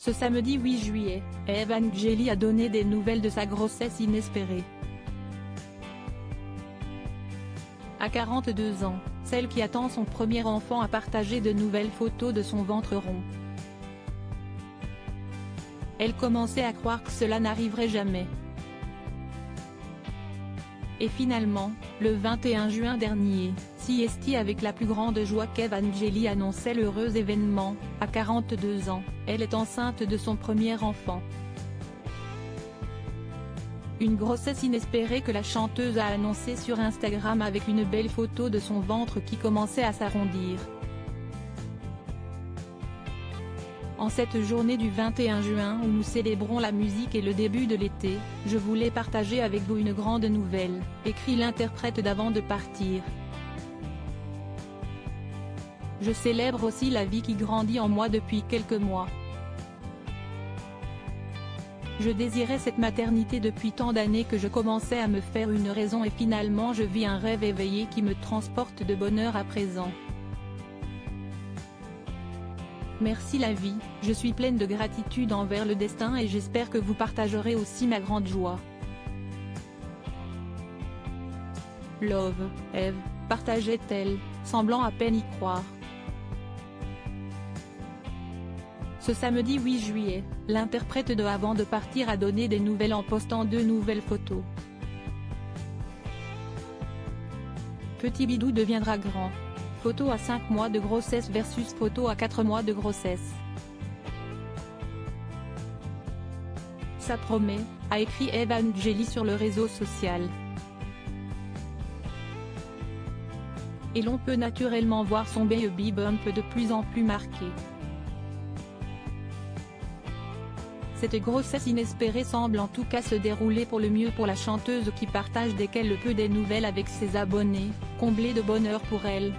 Ce samedi 8 juillet, Evangélie a donné des nouvelles de sa grossesse inespérée. À 42 ans, celle qui attend son premier enfant a partagé de nouvelles photos de son ventre rond. Elle commençait à croire que cela n'arriverait jamais. Et finalement, le 21 juin dernier, CST avec la plus grande joie qu'Evangélie annonçait l'heureux événement. À 42 ans, elle est enceinte de son premier enfant. Une grossesse inespérée que la chanteuse a annoncée sur Instagram avec une belle photo de son ventre qui commençait à s'arrondir. En cette journée du 21 juin où nous célébrons la musique et le début de l'été, je voulais partager avec vous une grande nouvelle, écrit l'interprète d'avant de partir. Je célèbre aussi la vie qui grandit en moi depuis quelques mois. Je désirais cette maternité depuis tant d'années que je commençais à me faire une raison et finalement je vis un rêve éveillé qui me transporte de bonheur à présent. Merci la vie, je suis pleine de gratitude envers le destin et j'espère que vous partagerez aussi ma grande joie. Love, Eve, partageait-elle, semblant à peine y croire. Ce samedi 8 juillet, l'interprète de Avant de partir a donné des nouvelles en postant 2 nouvelles photos. Petit bidou deviendra grand. Photo à 5 mois de grossesse versus photo à 4 mois de grossesse. Ça promet, a écrit Evangélie sur le réseau social. Et l'on peut naturellement voir son baby bump de plus en plus marqué. Cette grossesse inespérée semble en tout cas se dérouler pour le mieux pour la chanteuse qui partage dès qu'elle le peut des nouvelles avec ses abonnés, comblée de bonheur pour elle.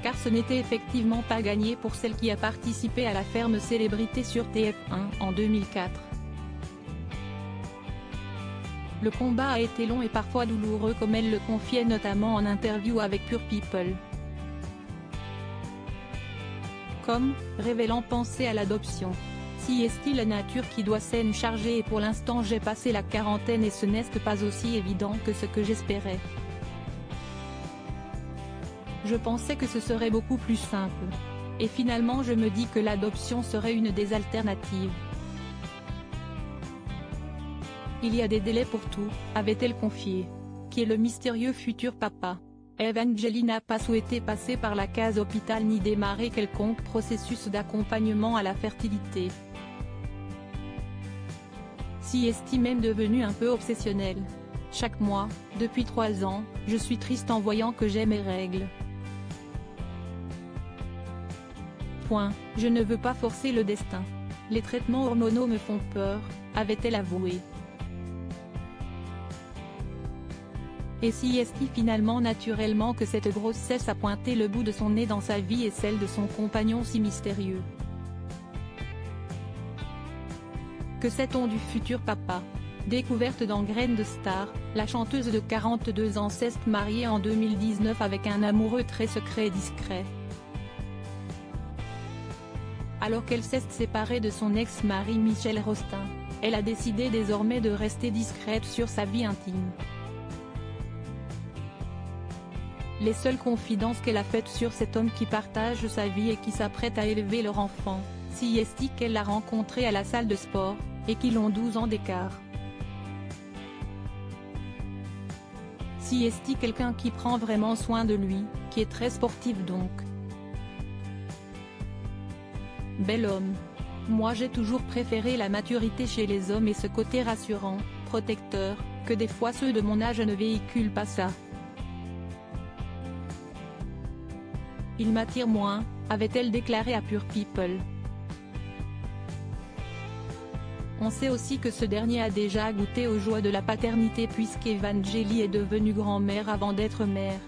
Car ce n'était effectivement pas gagné pour celle qui a participé à la ferme célébrité sur TF1 en 2004. Le combat a été long et parfois douloureux comme elle le confiait notamment en interview avec Pure People. Comme, révélant penser à l'adoption. Si est-il la nature qui doit s'en charger et pour l'instant j'ai passé la quarantaine et ce n'est pas aussi évident que ce que j'espérais. Je pensais que ce serait beaucoup plus simple. Et finalement je me dis que l'adoption serait une des alternatives. Il y a des délais pour tout, avait-elle confié. Qui est le mystérieux futur papa. Evangélie n'a pas souhaité passer par la case hôpital ni démarrer quelconque processus d'accompagnement à la fertilité. Si est même devenue un peu obsessionnelle. Chaque mois, depuis 3 ans, je suis triste en voyant que j'ai mes règles. Je ne veux pas forcer le destin. Les traitements hormonaux me font peur, avait-elle avoué. Et si est-il finalement naturellement que cette grossesse a pointé le bout de son nez dans sa vie et celle de son compagnon si mystérieux? Que sait-on du futur papa? Découverte dans Graines de Star, la chanteuse de 42 ans s'est mariée en 2019 avec un amoureux très secret et discret. Alors qu'elle s'est séparée de son ex-mari Michel Rostin, elle a décidé désormais de rester discrète sur sa vie intime. Les seules confidences qu'elle a faites sur cet homme qui partage sa vie et qui s'apprête à élever leur enfant, si est qu'elle l'a rencontré à la salle de sport, et qu'ils ont 12 ans d'écart. Si est quelqu'un qui prend vraiment soin de lui, qui est très sportif donc. Bel homme. Moi j'ai toujours préféré la maturité chez les hommes et ce côté rassurant, protecteur, que des fois ceux de mon âge ne véhiculent pas ça. Il m'attire moins, avait-elle déclaré à Pure People. On sait aussi que ce dernier a déjà goûté aux joies de la paternité puisqu'Evangélie est devenue grand-mère avant d'être mère.